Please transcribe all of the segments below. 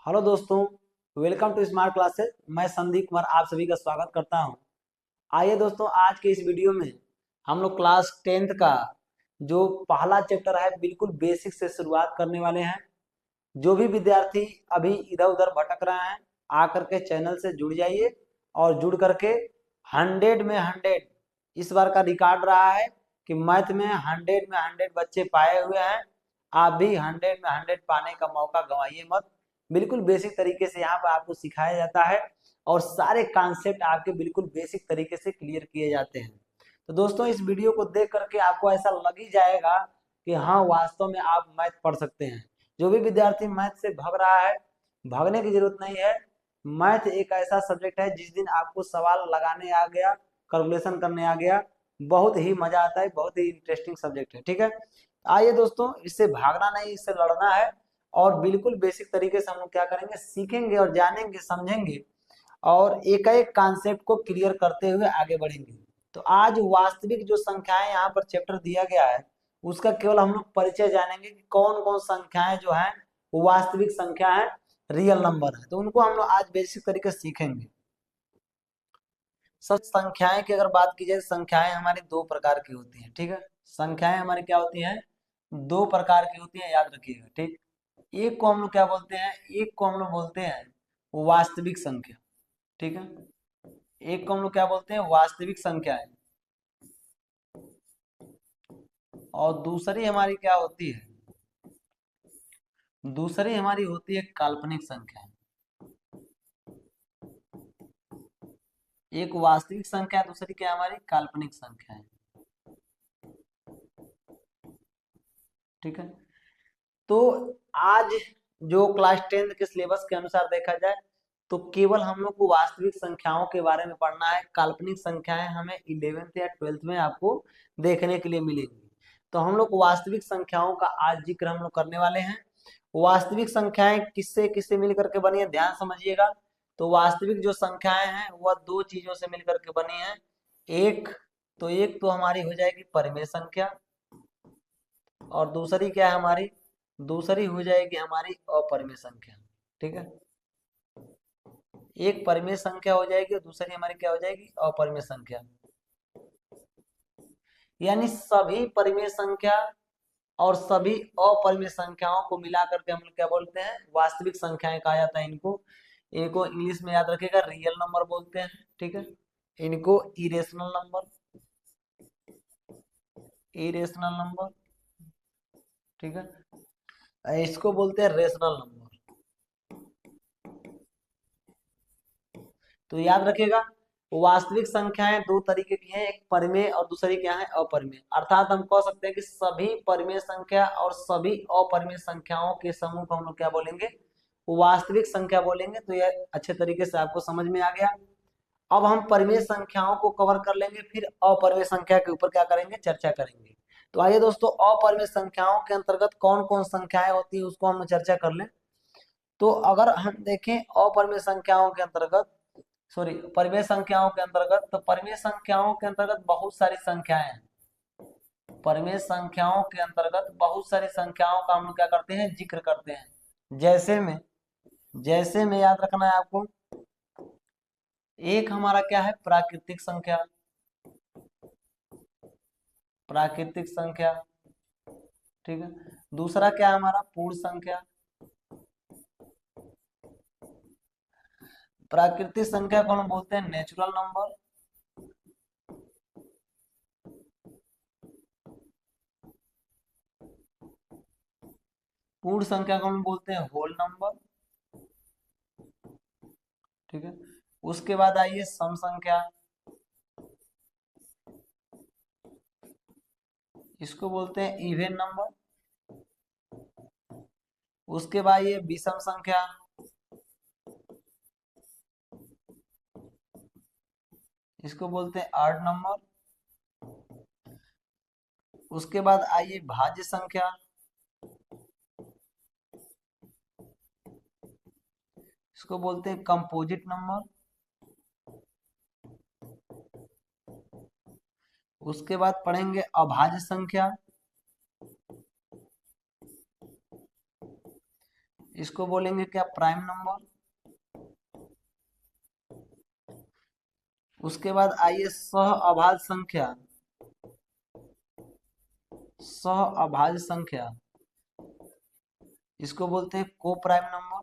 Hello दोस्तों, welcome to smart classes. मैं संदीप कुमार आप सभी का स्वागत करता हूं। आइए दोस्तों, आज के इस वीडियो में हम लोग क्लास 10th का जो पहला चैप्टर है बिल्कुल बेसिक से शुरुआत करने वाले हैं। जो भी विद्यार्थी अभी इधर उधर भटक रहे हैं, आकर के चैनल से जुड़ जाइए और जुड़ करके 100 में 100 इस बार का रिकॉर्ड रहा है कि मैथ में 100 में 100 बच्चे पाए हुए हैं। आप भी 100 में 100 पाने का मौका गंवाइए मत। बिल्कुल बेसिक तरीके से यहाँ पर आपको सिखाया जाता है और सारे कॉन्सेप्ट आपके बिल्कुल बेसिक तरीके से क्लियर किए जाते हैं। तो दोस्तों, इस वीडियो को देख करके आपको ऐसा लग ही जाएगा कि हाँ, वास्तव में आप मैथ पढ़ सकते हैं। जो भी विद्यार्थी मैथ से भाग रहा है, भागने की जरूरत नहीं है। मैथ एक ऐसा सब्जेक्ट है, जिस दिन आपको सवाल लगाने आ गया, कैलकुलेशन करने आ गया, बहुत ही मजा आता है, बहुत ही इंटरेस्टिंग सब्जेक्ट है। ठीक है, आइए दोस्तों, इससे भागना नहीं, इससे लड़ना है और बिल्कुल बेसिक तरीके से हम लोग क्या करेंगे, सीखेंगे और जानेंगे, समझेंगे और एक एक कॉन्सेप्ट को क्लियर करते हुए आगे बढ़ेंगे। तो आज वास्तविक जो संख्याएं यहाँ पर चैप्टर दिया गया है, उसका केवल हम लोग परिचय जानेंगे कि कौन कौन संख्याएं जो है वो वास्तविक संख्या है, रियल नंबर है। तो उनको हम लोग आज बेसिक तरीके से सीखेंगे। सब संख्याएं की अगर बात की जाए, संख्याएं हमारी दो प्रकार की होती हैं। ठीक है, संख्याएं हमारी क्या होती हैं, दो प्रकार की होती हैं, याद रखिएगा। ठीक, एक को हम लोग क्या बोलते हैं, एक को हम लोग बोलते हैं वास्तविक संख्या। ठीक है, एक को हम लोग क्या बोलते हैं, वास्तविक संख्या है। और दूसरी हमारी क्या होती है, दूसरी हमारी होती है काल्पनिक संख्या। एक वास्तविक संख्या, दूसरी क्या हमारी काल्पनिक संख्या है। ठीक है, तो आज जो क्लास 10th के सिलेबस के अनुसार देखा जाए तो केवल हम लोग को वास्तविक संख्याओं के बारे में पढ़ना है। काल्पनिक संख्याएं हमें 11th या 12th में आपको देखने के लिए मिलेंगी। तो हम लोग वास्तविक संख्याओं का आज जिक्र हम लोग करने वाले हैं। वास्तविक संख्याएं किससे किससे मिलकर के बनी है, ध्यान समझिएगा। तो वास्तविक जो संख्याएं हैं वह दो चीजों से मिलकर के बनी है। एक तो हमारी हो जाएगी परिमेय संख्या, और दूसरी क्या है हमारी, दूसरी हो जाएगी हमारी अपरिमेय संख्या। ठीक है, एक परिमेय संख्या हो जाएगी और दूसरी हमारी क्या हो जाएगी, अपरिमेय संख्या। यानी सभी परिमेय संख्या और सभी अपरिमेय संख्याओं को मिला करके हम लोग क्या बोलते हैं, वास्तविक संख्याएं कहा जाता है। इनको इनको इंग्लिश में याद रखिएगा, रियल नंबर बोलते हैं। ठीक है, इनको इरेशनल नंबर, इरेशनल नंबर, ठीक है, इसको बोलते हैं रेशनल नंबर। तो याद रखिएगा, वास्तविक संख्याएं दो तरीके की हैं, एक परिमेय और दूसरी क्या है, अपरिमेय। अर्थात हम कह सकते हैं कि सभी परिमेय संख्या और सभी अपरिमेय संख्याओं के समूह को हम लोग क्या बोलेंगे, वास्तविक संख्या बोलेंगे। तो यह अच्छे तरीके से आपको समझ में आ गया। अब हम परिमेय संख्याओं को कवर कर लेंगे, फिर अपरिमेय संख्या के ऊपर क्या करेंगे, चर्चा करेंगे। तो आइए दोस्तों, अपरिमेय संख्याओं के अंतर्गत कौन कौन संख्याएं होती है उसको हम चर्चा कर लें। तो अगर हम देखें अपरिमेय संख्याओं के अंतर्गत, सॉरी, परिमेय संख्याओं के अंतर्गत, तो परिमेय संख्याओं के अंतर्गत बहुत सारी संख्याएं हैं। परिमेय संख्याओं के अंतर्गत बहुत सारी संख्याओं का हम लोग क्या करते हैं, जिक्र करते हैं। जैसे में याद रखना है आपको, एक हमारा क्या है, प्राकृतिक संख्या, प्राकृतिक संख्या। ठीक है, दूसरा क्या है हमारा, पूर्ण संख्या। प्राकृतिक संख्या को हम बोलते हैं नेचुरल नंबर। पूर्ण संख्या को हम बोलते हैं होल नंबर। ठीक है, उसके बाद आइए सम संख्या, इसको बोलते हैं इवन नंबर। उसके बाद ये विषम संख्या, इसको बोलते हैं ऑड नंबर। उसके बाद आइए भाज्य संख्या, इसको बोलते हैं कंपोजिट नंबर। उसके बाद पढ़ेंगे अभाज्य संख्या, इसको बोलेंगे क्या, प्राइम नंबर। उसके बाद आइए सह अभाज्य संख्या। सह अभाज्य संख्या इसको बोलते हैं को प्राइम नंबर।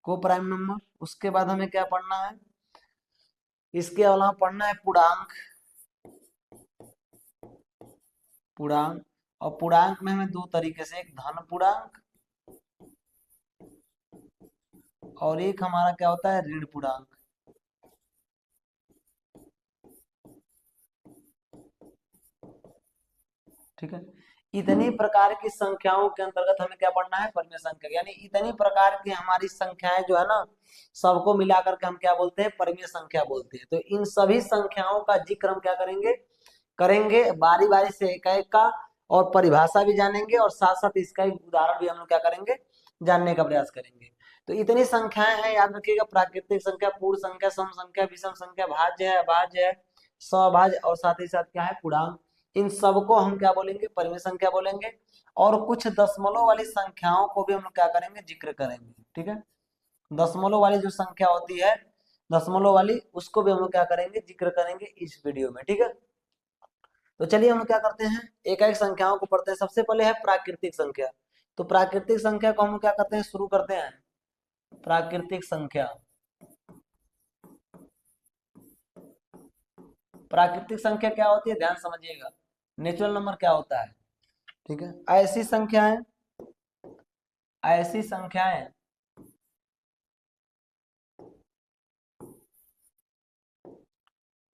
को प्राइम नंबर। उसके बाद हमें क्या पढ़ना है, इसके अलावा पढ़ना है पूर्णांक। पूर्णांक, और पूर्णांक में हमें दो तरीके से, एक धन पूर्णांक और एक हमारा क्या होता है, ऋण पूर्णांक। ठीक है, इतनी प्रकार की संख्याओं के अंतर्गत हमें क्या पढ़ना है, परिमेय संख्या। यानी इतनी प्रकार की हमारी संख्याएं जो है ना, सबको मिलाकर के हम क्या बोलते हैं, परिमेय संख्या बोलते हैं। तो इन सभी संख्याओं का जिक्र हम क्या करेंगे, करेंगे बारी बारी से एक एक का, और परिभाषा भी जानेंगे और साथ साथ इसका एक उदाहरण भी हम लोग क्या करेंगे, जानने का प्रयास करेंगे। तो इतनी संख्याएं हैं, याद रखिएगा, प्राकृतिक संख्या, पूर्ण संख्या, सम संख्या, विषम संख्या, भाज्य है, अभाज्य है, सभाज्य, और साथ ही साथ क्या है, पूर्णांक। इन सबको हम क्या बोलेंगे, परिमेय संख्या बोलेंगे। और कुछ दशमलव वाली संख्याओं को भी हम लोग क्या करेंगे, जिक्र करेंगे। ठीक है, दशमलव वाली जो संख्या होती है, दशमलव वाली, उसको भी हम लोग क्या करेंगे, जिक्र करेंगे इस वीडियो में। ठीक है, तो चलिए हम क्या करते हैं, एक एक संख्याओं को पढ़ते हैं। सबसे पहले है प्राकृतिक संख्या। तो प्राकृतिक संख्या को हम क्या करते हैं, शुरू करते हैं। प्राकृतिक संख्या, प्राकृतिक संख्या क्या होती है, ध्यान समझिएगा। नेचुरल नंबर क्या होता है, ठीक है, ऐसी संख्याएं, ऐसी संख्याएं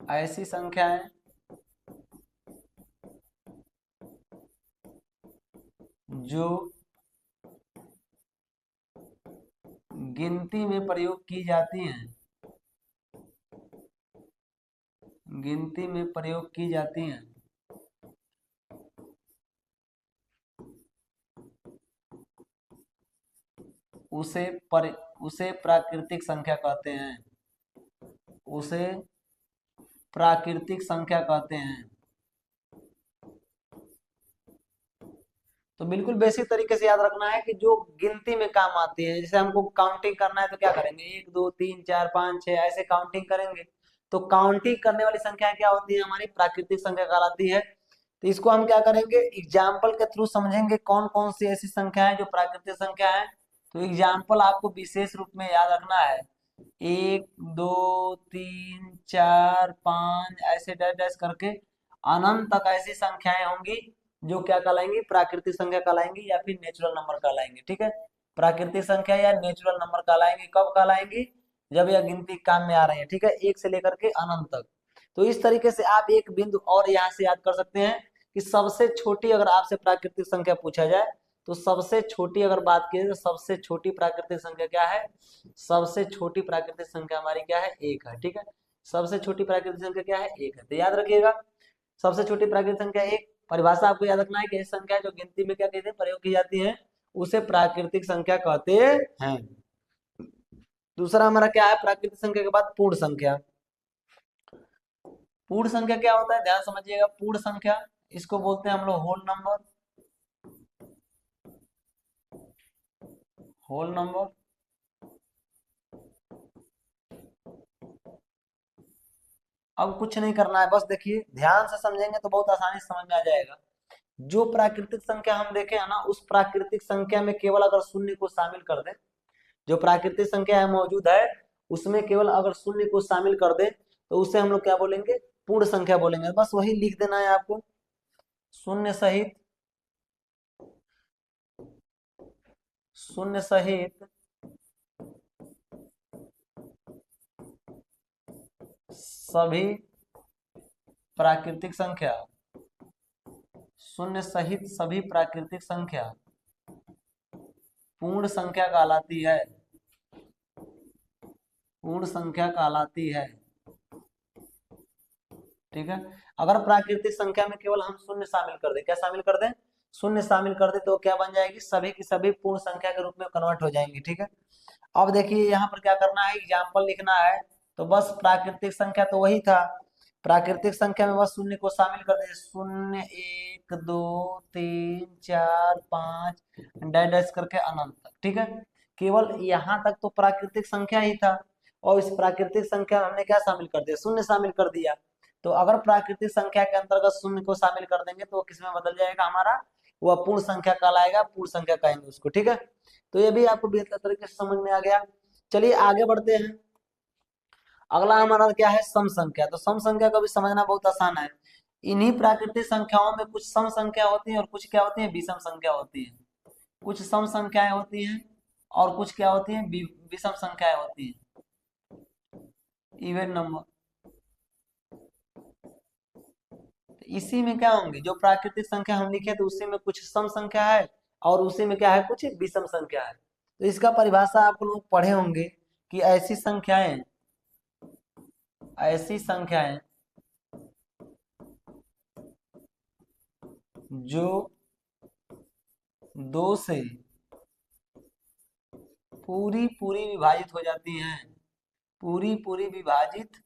ऐसी संख्याएं जो गिनती में प्रयोग की जाती हैं, गिनती में प्रयोग की जाती हैं, उसे उसे प्राकृतिक संख्या कहते हैं। उसे प्राकृतिक संख्या कहते हैं। तो बिल्कुल बेसिक तरीके से याद रखना है कि जो गिनती में काम आती है, जैसे हमको काउंटिंग करना है तो क्या करेंगे, 1 2 3 4 5 6 ऐसे काउंटिंग करेंगे। तो काउंटिंग करने वाली संख्या क्या होती है, हमारी प्राकृतिक संख्या कहलाती है। तो इसको हम क्या करेंगे, एग्जाम्पल के थ्रू समझेंगे कौन कौन सी ऐसी संख्या है जो प्राकृतिक संख्या है। तो एग्जाम्पल आपको विशेष रूप में याद रखना है, 1 2 3 4 5 ऐसे डैश डैश करके अनंत तक ऐसी संख्याएं होंगी जो क्या कहलाएंगी, प्राकृतिक संख्या कहलाएंगी या फिर नेचुरल नंबर कहलाएंगी। ठीक है, प्राकृतिक संख्या या नेचुरल नंबर कहलाएंगी, कब कहलाएंगी, जब यह गिनती काम में आ रही है। ठीक है, एक से लेकर के अनंत तक। तो इस तरीके से आप एक बिंदु और यहाँ से याद कर सकते हैं कि सबसे छोटी, अगर आपसे प्राकृतिक संख्या पूछा जाए तो सबसे छोटी अगर बात की तो सबसे छोटी प्राकृतिक संख्या क्या है, सबसे छोटी प्राकृतिक संख्या हमारी क्या है, एक है। ठीक है, सबसे छोटी प्राकृतिक संख्या क्या है, एक है। तो याद रखिएगा, सबसे छोटी प्राकृतिक संख्या एक। परिभाषा आपको याद रखना है कि ऐसी संख्या जो गिनती में क्या कहते हैं, प्रयोग की जाती है, उसे प्राकृतिक संख्या कहते हैं। दूसरा हमारा क्या है, प्राकृतिक संख्या के बाद पूर्ण संख्या। पूर्ण संख्या क्या होता है, ध्यान समझिएगा। पूर्ण संख्या इसको बोलते हैं हम लोग होल नंबर। होल नंबर, अब कुछ नहीं करना है, बस देखिए ध्यान से समझेंगे तो बहुत आसानी से समझ में आ जाएगा। जो प्राकृतिक संख्या हम देखे है ना, उस प्राकृतिक संख्या में केवल अगर शून्य को शामिल कर दे, जो प्राकृतिक संख्या है मौजूद है उसमें केवल अगर शून्य को शामिल कर दे तो उसे हम लोग क्या बोलेंगे, पूर्ण संख्या बोलेंगे। बस वही लिख देना है आपको, शून्य सहित, शून्य सहित सभी प्राकृतिक संख्या, शून्य सहित सभी प्राकृतिक संख्या पूर्ण संख्या कहलाती है, पूर्ण संख्या कहलाती है। ठीक है, अगर प्राकृतिक संख्या में केवल हम शून्य शामिल कर दें, क्या शामिल कर दें, शून्य शामिल कर दे, तो क्या बन जाएगी, सभी की सभी पूर्ण संख्या के रूप में कन्वर्ट हो जाएंगी। ठीक है, अब देखिए यहाँ पर क्या करना है, एग्जाम्पल लिखना है। तो बस प्राकृतिक संख्या तो वही था, प्राकृतिक संख्या में बस शून्य को शामिल कर दीजिए, 0 1 2 3 4 5 डैश डैश करके अनंत तक। ठीक है, केवल यहाँ तक तो प्राकृतिक संख्या ही था, और इस प्राकृतिक संख्या में हमने क्या शामिल कर दिया, शून्य शामिल कर दिया। तो अगर प्राकृतिक संख्या के अंतर्गत शून्य को शामिल कर देंगे तो किसमें बदल जाएगा हमारा, वह पूर्ण संख्या कहलाएगा, पूर्ण संख्या कहेंगे उसको। ठीक है, तो ये भी आपको बेहतर तरीके से समझ में आ गया। चलिए आगे बढ़ते हैं। अगला हमारा क्या है, सम संख्या। तो सम संख्या को भी समझना बहुत आसान है। इन्हीं प्राकृतिक संख्याओं में कुछ सम संख्या होती है और कुछ क्या होती है, विषम संख्या होती है। कुछ सम संख्याएं होती हैं और कुछ क्या होती हैं, विषम संख्याएं होती हैं, इवन नंबर। इसी में क्या होंगे, जो प्राकृतिक संख्या हम लिखे तो उसी में कुछ सम संख्या है और उसी में क्या है, कुछ विषम संख्या है। तो इसका परिभाषा आप लोग पढ़े होंगे कि ऐसी संख्याएं जो दो से पूरी पूरी विभाजित हो जाती हैं, पूरी पूरी विभाजित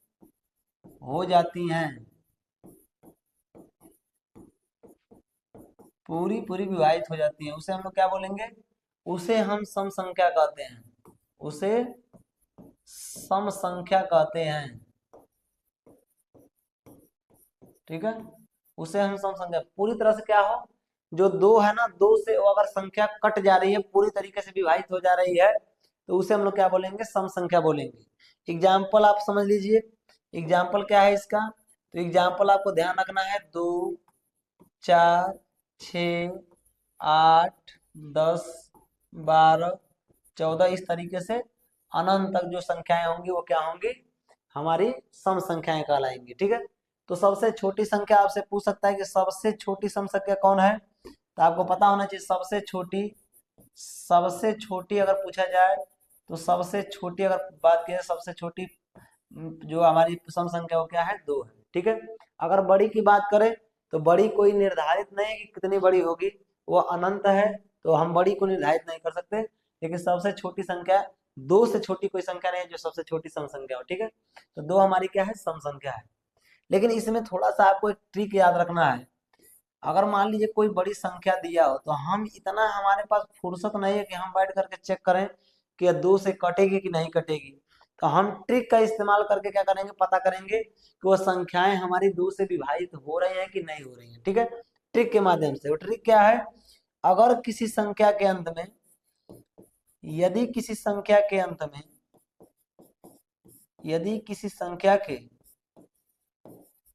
हो जाती हैं, पूरी पूरी विभाजित हो जाती हैं, उसे हम लोग क्या बोलेंगे, उसे हम सम संख्या कहते हैं, उसे सम संख्या कहते हैं। ठीक है, उसे हम सम संख्या, पूरी तरह से क्या हो, जो दो है ना, दो से वो अगर संख्या कट जा रही है, पूरी तरीके से विभाजित हो जा रही है, तो उसे हम लोग क्या बोलेंगे, सम संख्या बोलेंगे। एग्जाम्पल आप समझ लीजिए, एग्जाम्पल क्या है इसका, तो एग्जाम्पल आपको ध्यान रखना है, 2 4 6 8 10 12 14, इस तरीके से अनंत तक जो संख्याएं होंगी वो क्या होंगी, हमारी सम संख्याएं कहलाएंगी। ठीक है, तो सबसे छोटी संख्या आपसे पूछ सकता है कि सबसे छोटी सम संख्या कौन है, तो आपको पता होना चाहिए सबसे छोटी अगर पूछा जाए, तो सबसे छोटी अगर बात की जाए, सबसे छोटी जो हमारी सम संख्या वो क्या है, 2 है। ठीक है, अगर बड़ी की बात करें तो बड़ी कोई निर्धारित नहीं है कि कितनी बड़ी होगी, वो अनंत है, तो हम बड़ी को निर्धारित नहीं कर सकते, लेकिन सबसे छोटी संख्या 2 से छोटी कोई संख्या नहीं है जो सबसे छोटी सम संख्या हो। ठीक है, तो 2 हमारी क्या है, सम संख्या है। लेकिन इसमें थोड़ा सा आपको एक ट्रिक याद रखना है। अगर मान लीजिए कोई बड़ी संख्या दिया हो, तो हम इतना हमारे पास फुर्सत नहीं है कि हम बैठ करके चेक करें कि 2 से कटेगी कि नहीं कटेगी। तो हम ट्रिक का इस्तेमाल करके क्या करेंगे, पता करेंगे कि वो संख्याएं हमारी 2 से विभाजित हो रही हैं कि नहीं हो रही हैं। ठीक है, ट्रिक के माध्यम से। वो ट्रिक क्या है, अगर किसी संख्या के अंत में, यदि किसी संख्या के अंत में, यदि किसी संख्या के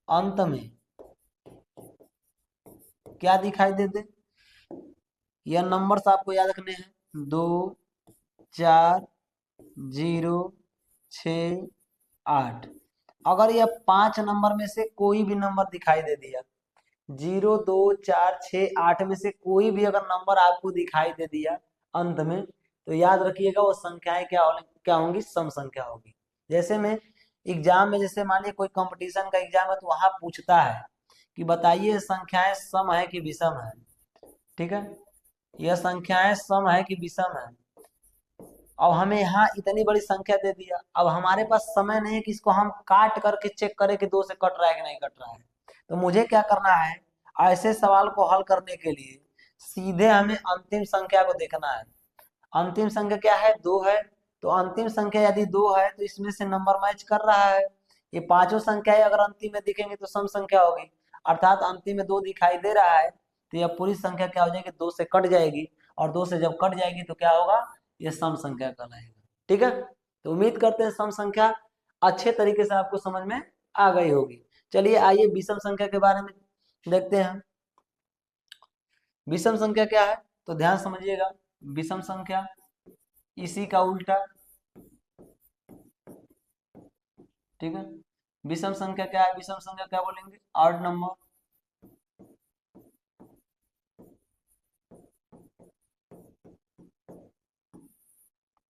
अंत में क्या दिखाई दे दे, यह नंबर्स आपको याद रखने हैं, 2 4 0 6 8। अगर यह 5 नंबर में से कोई भी नंबर दिखाई दे दिया, 0 2 4 6 8 में से कोई भी अगर नंबर आपको दिखाई दे दिया अंत में, तो याद रखिएगा वो संख्याएं क्या होंगी, सम संख्या होगी। जैसे में एग्जाम में, जैसे मान लीजिए कोई कंपटीशन का एग्जाम है तो वहां पूछता है कि बताइए संख्याएं सम है कि विषम है। ठीक है, यह संख्याएं सम है कि विषम है। अब हमें यहाँ इतनी बड़ी संख्या दे दिया, अब हमारे पास समय नहीं है कि इसको हम काट करके चेक करें कि 2 से कट रहा है कि नहीं कट रहा है। तो मुझे क्या करना है, ऐसे सवाल को हल करने के लिए सीधे हमें अंतिम संख्या को देखना है। अंतिम संख्या क्या है, 2 है, तो अंतिम संख्या यदि 2 है तो इसमें से नंबर मैच कर रहा है। ये पांचों संख्याएं अगर अंतिम में दिखेंगी तो सम संख्या होगी, अर्थात अंतिम में 2 दिखाई दे रहा है, तो यह पूरी संख्या क्या हो जाएगी, 2 से कट जाएगी, और 2 से जब कट जाएगी तो क्या होगा, ये सम संख्या कहलाएगा। ठीक है, तो उम्मीद करते हैं सम संख्या अच्छे तरीके से आपको समझ में आ गई होगी। चलिए आइए विषम संख्या के बारे में देखते हैं। विषम संख्या क्या है, तो ध्यान समझिएगा। विषम संख्या इसी का उल्टा। ठीक है, विषम संख्या क्या है, विषम संख्या क्या बोलेंगे, ऑड नंबर।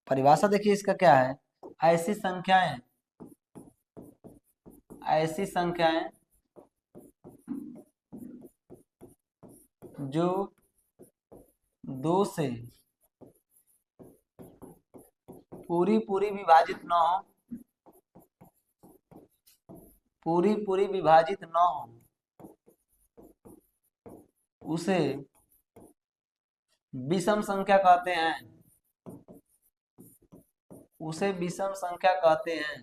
परिभाषा देखिए इसका क्या है, ऐसी संख्याएं, ऐसी संख्याएं जो 2 से पूरी पूरी विभाजित न हो, पूरी पूरी विभाजित न हो उसे विषम संख्या कहते हैं, उसे विषम संख्या कहते हैं।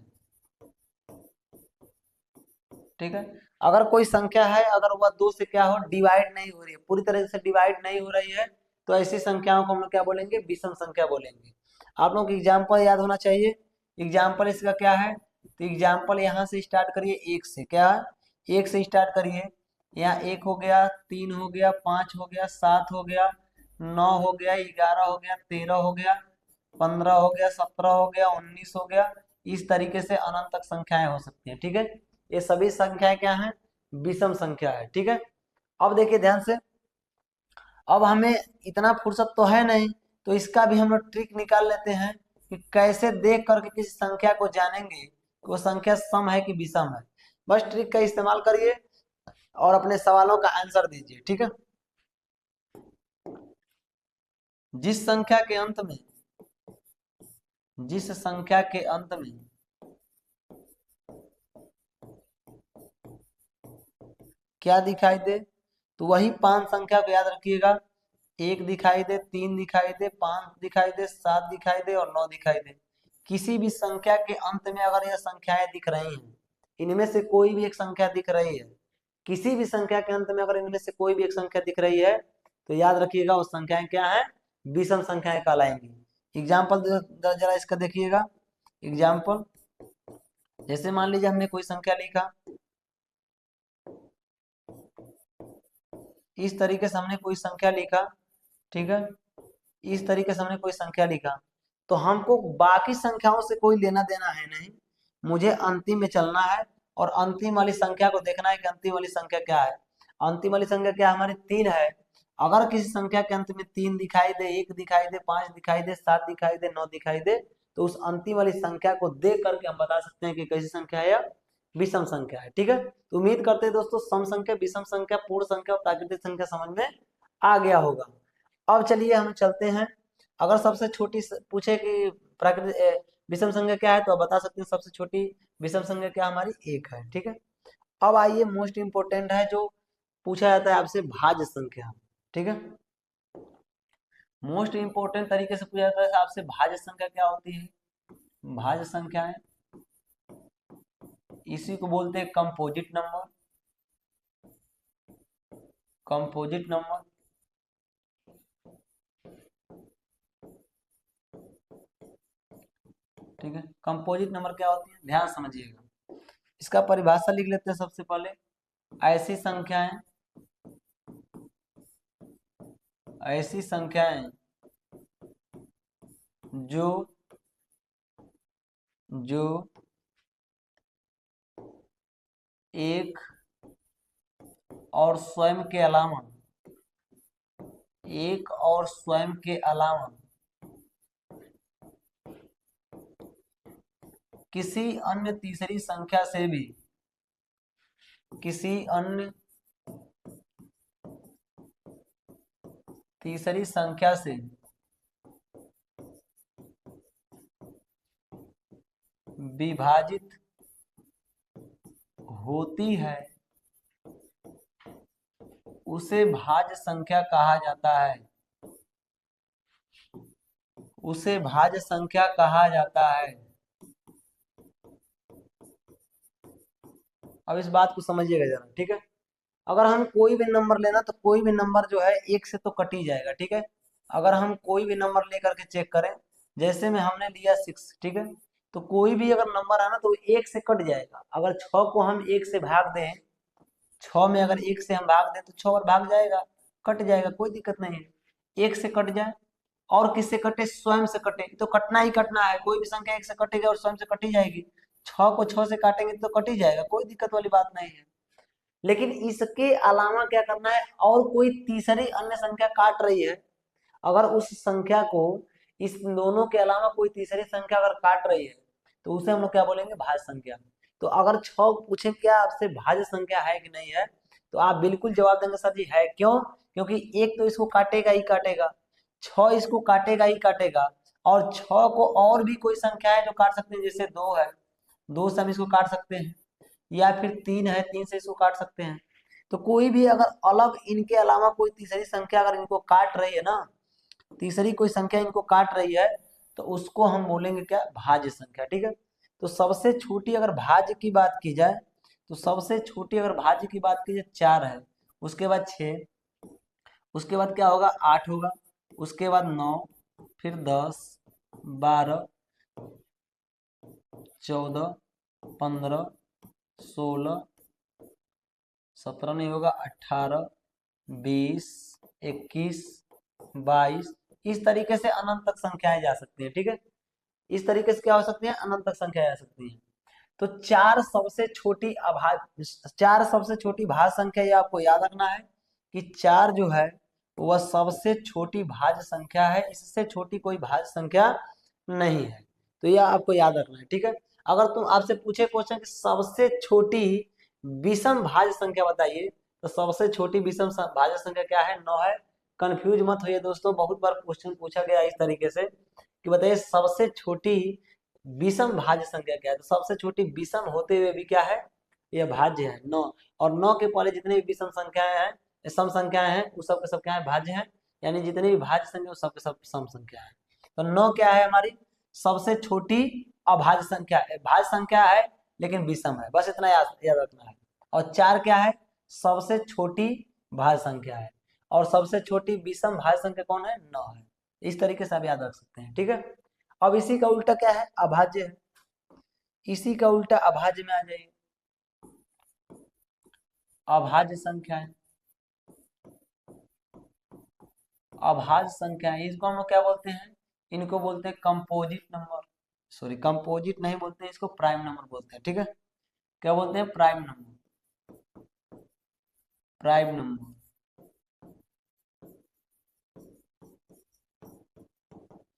ठीक है, अगर कोई संख्या है, अगर वह दो से क्या हो, डिवाइड नहीं हो रही है, पूरी तरह से डिवाइड नहीं हो रही है, तो ऐसी संख्याओं को हम लोग क्या बोलेंगे, विषम संख्या बोलेंगे। आप लोग एग्जाम्पल याद होना चाहिए। एग्जाम्पल इसका क्या है, तो एग्जाम्पल यहाँ से स्टार्ट करिए, एक से, क्या है, एक से स्टार्ट करिए। यहाँ एक हो गया, 3 हो गया, 5 हो गया, 7 हो गया, 9 हो गया, 11 हो गया, 13 हो गया, 15 हो गया, 17 हो गया, 19 हो गया। इस तरीके से अनंत तक संख्याएं हो सकती हैं। ठीक है, ये सभी संख्याएं क्या हैं, विषम संख्या है। ठीक है, अब देखिए ध्यान से, अब हमें इतना फुर्सत तो है नहीं, तो इसका भी हम लोग ट्रिक निकाल लेते हैं कि कैसे देख करके किसी संख्या को जानेंगे कि वो संख्या सम है कि विषम है। बस ट्रिक का इस्तेमाल करिए और अपने सवालों का आंसर दीजिए। ठीक है, जिस संख्या के अंत में, जिस संख्या के अंत में क्या दिखाई दे, तो वही 5 संख्या को याद रखिएगा, 1 दिखाई दे, 3 दिखाई दे, 5 दिखाई दे, 7 दिखाई दे और 9 दिखाई दे। किसी भी संख्या के अंत में अगर यह संख्याएं दिख रही हैं, इनमें से कोई भी एक संख्या दिख रही है, किसी भी संख्या के अंत में अगर इनमें से कोई भी एक संख्या दिख रही है, तो याद रखिएगा वो संख्याएं क्या है, विषम संख्याएं कहलाएंगी। एग्जाम्पल जरा इसका देखिएगा। एग्जाम्पल, जैसे मान लीजिए हमने कोई संख्या लिखा, इस तरीके से हमने कोई संख्या लिखा। ठीक है, इस तरीके से हमने कोई संख्या लिखा, तो हमको बाकी संख्याओं से कोई लेना देना है नहीं, मुझे अंतिम में चलना है और अंतिम वाली संख्या को देखना है कि अंतिम वाली संख्या क्या है। अंतिम वाली संख्या क्या हमारी 3 है। अगर किसी संख्या के अंत में 3 दिखाई दे, 1 दिखाई दे, 5 दिखाई दे, 7 दिखाई दे, 9 दिखाई दे, तो उस अंतिम वाली संख्या को देख करके हम बता सकते हैं कि कैसी संख्या है, या विषम संख्या है। ठीक है, तो उम्मीद करते हैं दोस्तों सम संख्या, विषम संख्या, पूर्ण संख्या और प्राकृतिक संख्या समझ में आ गया होगा। अब चलिए हम चलते हैं, अगर सबसे छोटी पूछे कि प्राकृतिक विषम संख्या क्या है, तो आप बता सकते हैं सबसे छोटी विषम संख्या क्या हमारी 1 है। ठीक है, अब आइए मोस्ट इंपोर्टेंट है जो पूछा जाता है आपसे, भाज्य संख्या। ठीक है, मोस्ट इंपोर्टेंट तरीके से पूछा जाता है आपसे, भाज्य संख्या क्या होती है। भाज्य संख्याएं, इसी को बोलते हैं कंपोजिट नंबर। कंपोजिट नंबर, ठीक है, कंपोजिट नंबर क्या होती है, ध्यान समझिएगा। इसका परिभाषा लिख लेते हैं सबसे पहले। ऐसी संख्याएं, ऐसी संख्याएं जो जो एक और स्वयं के अलावा, एक और स्वयं के अलावा किसी अन्य तीसरी संख्या से भी, किसी अन्य तीसरी संख्या से विभाजित होती है, उसे भाज्य संख्या कहा जाता है, उसे भाज्य संख्या कहा जाता है। अब इस बात को समझिएगा जरा। ठीक है, अगर हम कोई भी नंबर लेना, तो कोई भी नंबर जो है 1 से तो कट ही जाएगा। ठीक है, अगर हम कोई भी नंबर लेकर के चेक करें, जैसे में हमने लिया 6, ठीक है, तो कोई भी अगर नंबर आना तो 1 से कट जाएगा। अगर 6 को हम 1 से भाग दें, 6 में अगर 1 से हम भाग दें तो 6 बार भाग जाएगा, कट जाएगा, कोई दिक्कत नहीं है। 1 से कट जाए और किससे कटे, स्वयं से कटे, तो कटना ही कटना है। कोई भी संख्या 1 से कटेगी और स्वयं से कटी जाएगी। 6 को 6 से काटेंगे तो कट ही जाएगा, कोई दिक्कत वाली बात नहीं है। लेकिन इसके अलावा क्या करना है, और कोई तीसरी अन्य संख्या काट रही है, अगर उस संख्या को, इस दोनों के अलावा कोई तीसरी संख्या अगर काट रही है, तो उसे हम लोग क्या बोलेंगे, भाज्य संख्या। तो अगर 6 पूछे क्या आपसे भाज्य संख्या है कि नहीं है, तो आप बिल्कुल जवाब देंगे सर जी है। क्यों, क्योंकि एक तो इसको काटेगा ही काटेगा, 6 इसको काटेगा ही काटेगा, और 6 को और भी कोई संख्या है जो काट सकते हैं, जैसे 2 है, 2 से हम इसको काट सकते हैं। या फिर 3 है, 3 से इसको काट सकते हैं। तो कोई भी अगर अलग इनके अलावा कोई तीसरी संख्या अगर इनको काट रही है ना, तीसरी कोई संख्या इनको काट रही है, तो उसको हम बोलेंगे क्या, भाज्य संख्या। ठीक है, तो सबसे छोटी अगर भाज्य की बात की जाए, तो सबसे छोटी अगर भाज्य की बात की जाए 4 है, उसके बाद 6, उसके बाद क्या होगा, 8 होगा, उसके बाद 9, फिर 10, 12, 14, 15, 16, 17 नहीं होगा, 18, 20, 21, 22, इस तरीके से अनंत तक संख्याएं जा सकती है। ठीक है, इस तरीके से क्या हो सकती है, अनंत तक संख्या जा सकती है। तो चार सबसे छोटी भाज्य संख्या, ये आपको याद रखना है कि 4 जो है वह सबसे छोटी भाज्य संख्या है, इससे छोटी कोई भाज्य संख्या नहीं है। तो यह आपको याद रखना है। ठीक है, अगर तुम आपसे पूछे क्वेश्चन कि सबसे छोटी विषम भाज्य संख्या बताइए, तो सबसे छोटी विषम भाज्य संख्या क्या है, 9 है। कंफ्यूज मत होइए दोस्तों, बहुत बार क्वेश्चन पूछा गया इस तरीके से कि बताइए सबसे छोटी विषम भाज्य संख्या क्या है। तो सबसे छोटी विषम होते हुए भी क्या है, यह भाज्य है 9। और 9 के पहले जितने भी विषम संख्याएं हैं, सम संख्याएं हैं, वो सब के सब क्या है, भाज्य हैं। यानी जितने भी भाज्य संख्या वो सब के सब सम संख्या है। तो 9 क्या है, हमारी सबसे छोटी अभाज्य संख्या है, भाज्य संख्या है लेकिन विषम है, बस इतना याद रखना है। और 4 क्या है, सबसे छोटी भाज्य संख्या है। और सबसे छोटी विषम भाज्य संख्या कौन है, 9 है। इस तरीके से आप याद रख सकते हैं। ठीक है, अब इसी का उल्टा क्या है, अभाज्य है। इसी का उल्टा अभाज्य में आ जाइए, अभाज्य संख्या है, अभाज्य संख्या है, इसको हम लोग क्या बोलते हैं, इनको बोलते हैं कंपोजिट नंबर। सॉरी, कंपोजिट नहीं बोलते हैं, इसको प्राइम नंबर बोलते हैं। ठीक है, क्या बोलते हैं, प्राइम नंबर, प्राइम नंबर।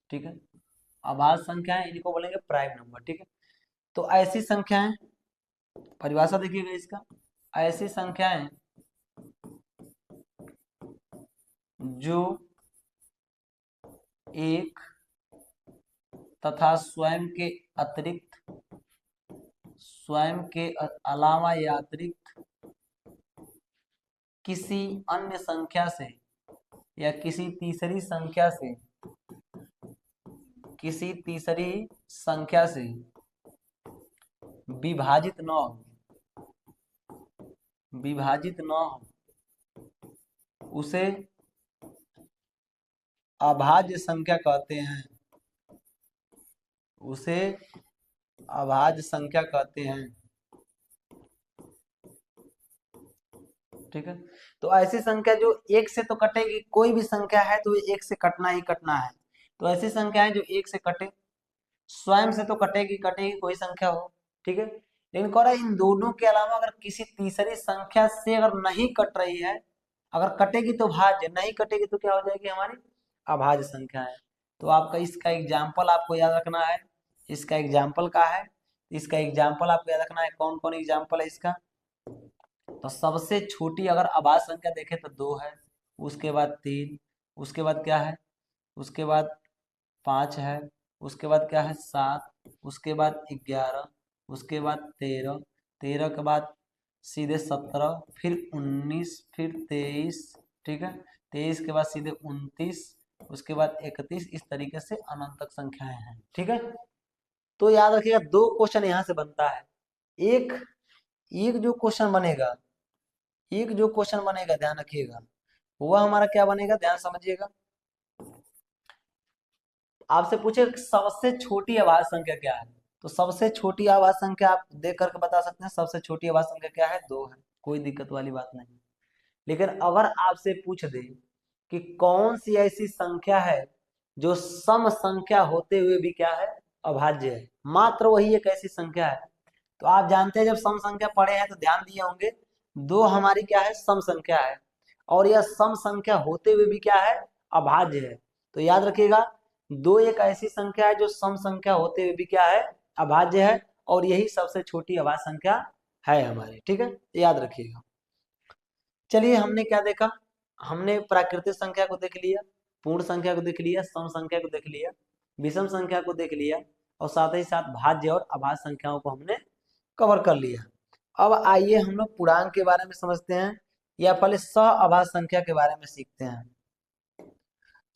ठीक है, अभाज्य संख्या है, इनको बोलेंगे प्राइम नंबर। ठीक है, तो ऐसी संख्याएं, परिभाषा देखिएगा इसका, ऐसी संख्याएं जो एक तथा स्वयं के अतिरिक्त, स्वयं के अलावा या अतिरिक्त किसी अन्य संख्या से या किसी तीसरी संख्या से, किसी तीसरी संख्या से विभाजित न हो, विभाजित न हो, उसे अभाज्य संख्या कहते हैं, उसे अभाज्य संख्या कहते हैं। ठीक है, तो ऐसी संख्या जो एक से तो कटेगी, कोई भी संख्या है तो एक से कटना ही कटना है। तो ऐसी संख्या है जो एक से कटे, स्वयं से तो कटेगी कटेगी कोई संख्या हो। ठीक है, लेकिन कह रहा है इन दोनों के अलावा अगर किसी तीसरी संख्या से अगर नहीं कट रही है, अगर कटेगी तो भाज्य, नहीं कटेगी तो क्या हो जाएगी, हमारी अभाज्य संख्या है। तो आपका इसका एग्जाम्पल आपको याद रखना है, इसका एग्जाम्पल का है, इसका एग्जाम्पल आपको याद रखना है। कौन कौन एग्जाम्पल है इसका, तो सबसे छोटी अगर अभाज्य संख्या देखें तो 2 है, उसके बाद 3, उसके बाद क्या है, उसके बाद 5 है, उसके बाद क्या है 7, उसके बाद 11, उसके बाद 13, 13 के बाद सीधे 17, फिर 19, फिर 23। ठीक है, 23 के बाद सीधे 29, उसके बाद 31, इस तरीके से अनंत तक संख्याएं हैं। ठीक है, तो याद रखिएगा 2 क्वेश्चन यहाँ से बनता है। एक एक जो क्वेश्चन बनेगा, एक जो क्वेश्चन बनेगा ध्यान रखिएगा, वह हमारा क्या बनेगा, ध्यान समझिएगा। आपसे पूछे सबसे छोटी आवाज संख्या क्या है, तो सबसे छोटी आवाज संख्या आप देख करके बता सकते हैं, सबसे छोटी आवाज संख्या क्या है, 2 है, कोई दिक्कत वाली बात नहीं। लेकिन अगर आपसे पूछ दे कि कौन सी ऐसी संख्या है जो सम संख्या होते हुए भी क्या है, अभाज्य है, मात्र वही एक ऐसी संख्या है। तो आप जानते हैं जब सम संख्या पढ़े हैं तो ध्यान दिए होंगे, 2 हमारी क्या है, सम संख्या है, और यह सम संख्या होते हुए भी क्या है, अभाज्य है। तो याद रखिएगा 2 एक ऐसी संख्या है जो सम संख्या होते हुए भी क्या है, अभाज्य है, और यही सबसे छोटी अभाज्य संख्या है हमारी। ठीक है, याद रखिएगा। चलिए, हमने क्या देखा, हमने प्राकृतिक संख्या को देख लिया, पूर्ण संख्या को देख लिया, सम संख्या को देख लिया, विषम संख्या को देख लिया, और साथ ही साथ भाज्य और अभाज्य संख्याओं को हमने कवर कर लिया। अब आइए हम लोग पूर्णांक के बारे में समझते हैं, या पहले सहअभाज्य संख्या के बारे में सीखते हैं।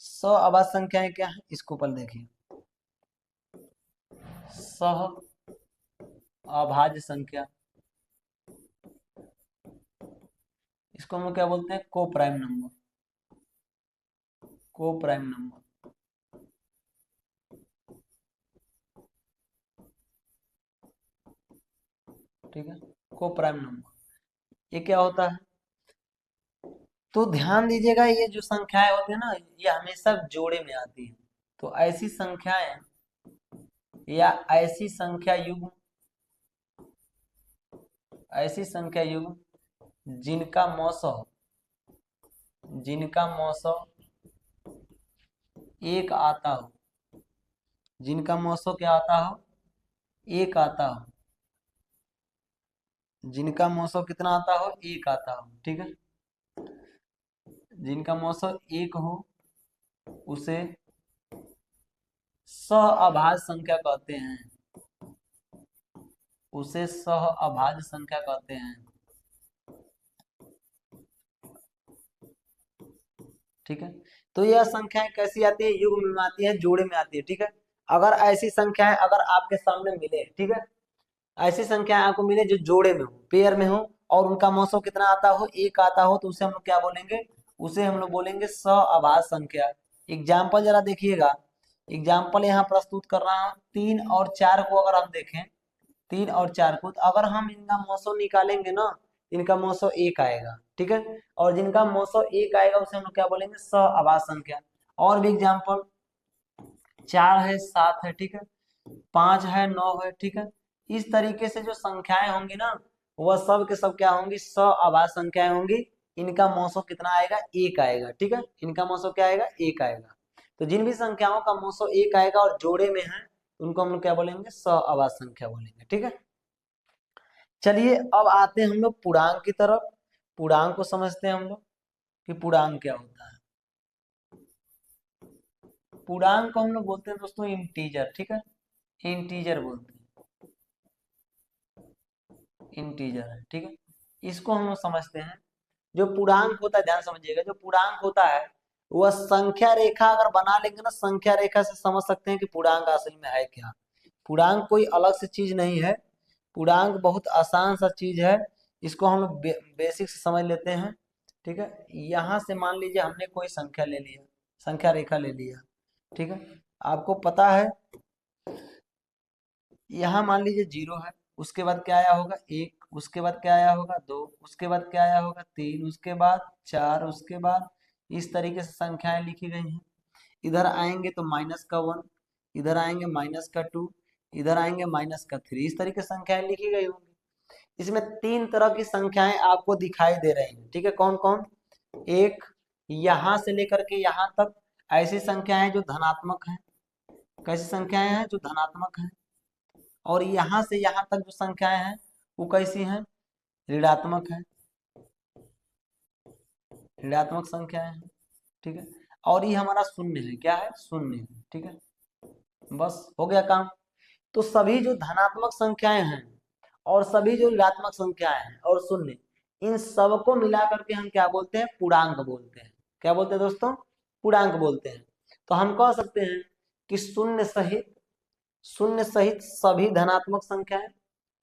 सहअभाज्य संख्याएं क्या है, इसको पहले देखिए। सहअभाज्य संख्या, इसको हम लोग क्या बोलते हैं, को प्राइम नंबर। को प्राइम नंबर, ठीक है, को प्राइम नंबर। ये क्या होता है, तो ध्यान दीजिएगा, ये जो संख्याएं होती है ना, ये हमेशा जोड़े में आती है। तो ऐसी संख्याएं या ऐसी संख्या युग्म, ऐसी संख्या युग्म जिनका मौसम एक आता हो, जिनका मौसम क्या आता हो, एक आता हो, जिनका मौसम कितना आता हो, एक आता हो, ठीक है। जिनका मौसम एक हो उसे सहअभाज्य संख्या कहते हैं, उसे सहअभाज्य संख्या कहते हैं, ठीक है। तो यह संख्याएं कैसी आती है, युग्म में आती है, जोड़े में आती है, ठीक है। अगर ऐसी संख्याएं अगर आपके सामने मिले, ठीक है, ऐसी संख्याएं आपको मिले जो जोड़े में हो, पेयर में हो, और उनका मौसम कितना आता हो, एक आता हो, तो उसे हम लोग क्या बोलेंगे, उसे हम लोग बोलेंगे सहअभाज्य संख्या। एग्जाम्पल जरा देखिएगा, एग्जाम्पल यहाँ प्रस्तुत कर रहा हूँ। 3 और 4 को अगर हम देखें, 3 और 4 को, तो अगर हम इनका मौसम निकालेंगे ना, इनका मौसम एक आएगा, ठीक है। और जिनका मौसम एक आएगा उसे हम लोग क्या बोलेंगे, सहअभाज्य संख्या। और भी एग्जाम्पल, 4 है, 7 है, ठीक है, 5 है, 9 है, ठीक है। इस तरीके से जो संख्याएं होंगी ना, वह सब के सब क्या होंगी, सहअभाज्य संख्याएं होंगी। इनका मौसम कितना आएगा, एक आएगा, ठीक है। इनका मौसम क्या आएगा, एक आएगा। तो जिन भी संख्याओं का मौसम एक आएगा और जोड़े में है, उनको हम लोग क्या बोलेंगे, सहअभाज्य संख्या बोलेंगे, ठीक है। चलिए अब आते हैं हम लोग पूर्णांक की तरफ। पूर्णांक को समझते हैं हम लोग कि पूर्णांक क्या होता है। पूर्णांक को हम लोग बोलते हैं दोस्तों इंटीजर, ठीक है, इंटीजर बोलते हैं, इंटीजर है, ठीक है। इसको हम लोग समझते हैं। जो पूर्णांक होता है, ध्यान समझिएगा, जो पूर्णांक होता है वह संख्या रेखा अगर बना लेंगे ना, संख्या रेखा से समझ सकते हैं कि पूर्णांक असल में है क्या। पूर्णांक कोई अलग से चीज नहीं है, पूर्णांक बहुत आसान सा चीज है। इसको हम लोग बेसिक से समझ लेते हैं, ठीक है। यहाँ से मान लीजिए हमने कोई संख्या ले लिया, संख्या रेखा ले लिया, ठीक है। आपको पता है यहाँ मान लीजिए 0 है, उसके बाद क्या आया होगा, 1, उसके बाद क्या आया होगा, 2, उसके बाद क्या आया होगा, 3, उसके बाद 4, उसके बाद इस तरीके से संख्याएं लिखी गई हैं। इधर आएंगे तो -1, इधर आएंगे -2, इधर आएंगे -3, इस तरीके से संख्याएं लिखी गई होंगी। इसमें 3 तरह की संख्याएं आपको दिखाई दे रही हैं, ठीक है। कौन कौन, एक, यहां से लेकर के यहां तक ऐसी संख्याएं जो धनात्मक हैं, कैसी संख्याएं हैं जो धनात्मक हैं। और यहां से यहां तक जो संख्याएं हैं वो कैसी हैं, ऋणात्मक है, ऋणात्मक संख्याएं हैं, ठीक है। और ये हमारा शून्य है, क्या है, शून्य है, ठीक है। बस हो गया काम। तो सभी जो धनात्मक संख्याएं हैं और सभी जो ऋणात्मक संख्याएं हैं और शून्य, इन सबको मिला करके हम क्या बोलते हैं, पूर्णांक बोलते हैं। क्या बोलते हैं दोस्तों, पूर्णांक बोलते हैं। तो हम कह सकते हैं कि शून्य सहित सभी धनात्मक संख्याएं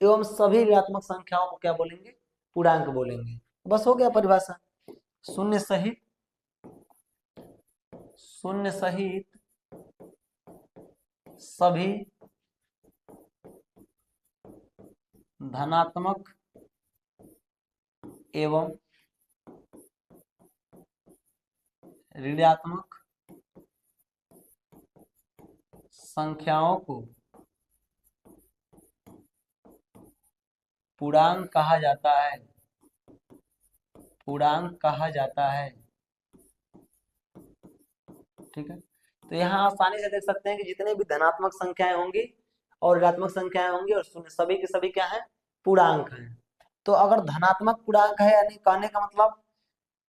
एवं सभी ऋणात्मक संख्याओं को क्या बोलेंगे, पूर्णांक बोलेंगे। बस हो गया परिभाषा। शून्य सहित, शून्य सहित सभी धनात्मक एवं ऋणात्मक संख्याओं को पूर्णांक कहा जाता है, पूर्णांक कहा जाता है, ठीक है। तो यहाँ आसानी से देख सकते हैं कि जितने भी धनात्मक संख्याएं होंगी और ऋणात्मक संख्याएं होंगी और शून्य, सभी के सभी क्या है, पूर्णांक हैं। तो अगर धनात्मक पूर्णांक है, यानी कहने का मतलब,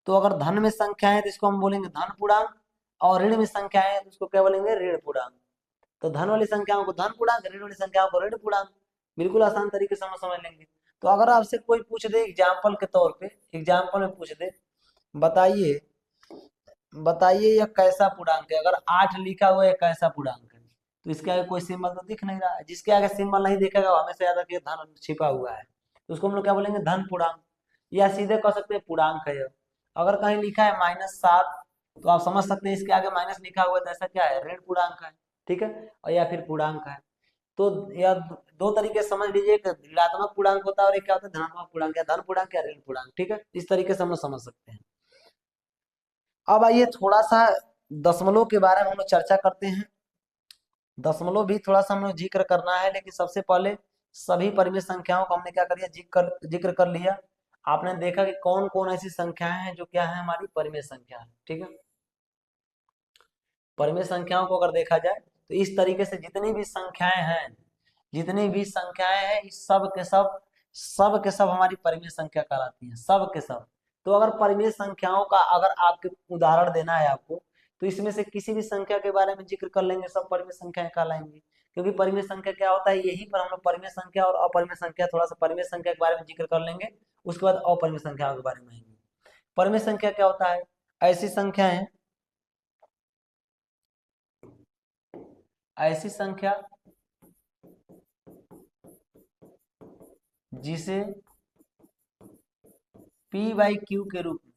तो अगर धन में संख्या है तो इसको हम बोलेंगे धन पूर्णांक, और ऋण में संख्या है तो इसको क्या बोलेंगे, ऋण पूर्णांक। तो धन वाली संख्याओं को धन पूर्णांक, ऋण वाली संख्याओं को ऋण पूर्णांक। बिल्कुल आसान तरीके से हम समझ लेंगे। तो अगर आपसे कोई पूछ दे एग्जाम्पल के तौर पे, एग्जाम्पल में पूछ दे, बताइए बताइए यह कैसा पूर्णांक है, अगर 8 लिखा हुआ है कैसा पूर्णांक है, तो इसके आगे कोई सिंबल तो दिख नहीं रहा है। जिसके आगे सिंबल नहीं दिखेगा वो हमेशा याद रखिए धन छिपा हुआ है, तो उसको हम लोग क्या बोलेंगे, धन पूर्णांक, या सीधे कह सकते हैं पूर्णांक है यह। अगर कहीं लिखा है -7, तो आप समझ सकते हैं इसके आगे माइनस लिखा हुआ है तो ऐसा क्या है, ऋण पूर्णांक है, ठीक है, और या फिर पूर्णांक है। तो यह दो तरीके से समझ लीजिए, एक ऋणात्मक पूर्णांक होता है और एक क्या होता है, धनात्मक पूर्णांक, या धन पूर्णांक या ऋण पूर्णांक, ठीक है, इस तरीके से हम लोग समझ सकते हैं। अब आइए थोड़ा सा दशमलव के बारे में हम लोग चर्चा करते हैं। दशमलव भी थोड़ा सा हम लोग जिक्र करना है, लेकिन सबसे पहले सभी परिमेय संख्याओं को हमने क्या कर लिया, जिक्र कर लिया। आपने देखा कि कौन कौन ऐसी संख्याएं हैं जो क्या है, हमारी परिमेय संख्या है, ठीक है। परिमेय संख्याओं को अगर देखा जाए तो इस तरीके से जितनी भी संख्याएं हैं, जितनी भी संख्याएं हैं, इस सब के सब हमारी परिमेय संख्या कहलाती हैं, सब के सब। तो अगर परिमेय संख्याओं का अगर आपके उदाहरण देना है आपको, तो इसमें से किसी भी संख्या के बारे में जिक्र कर लेंगे, सब परिमेय संख्याएं कहलाएंगी। क्योंकि परिमेय संख्या क्या होता है, यही पर हम लोग परिमेय संख्या और अपरिमेय संख्या, थोड़ा सा परिमेय संख्या के बारे में जिक्र कर लेंगे, उसके बाद अपरिमेय संख्याओं के बारे में आएंगे। परिमेय संख्या क्या होता है, ऐसी संख्याएं, ऐसी संख्या जिसे p/q के रूप में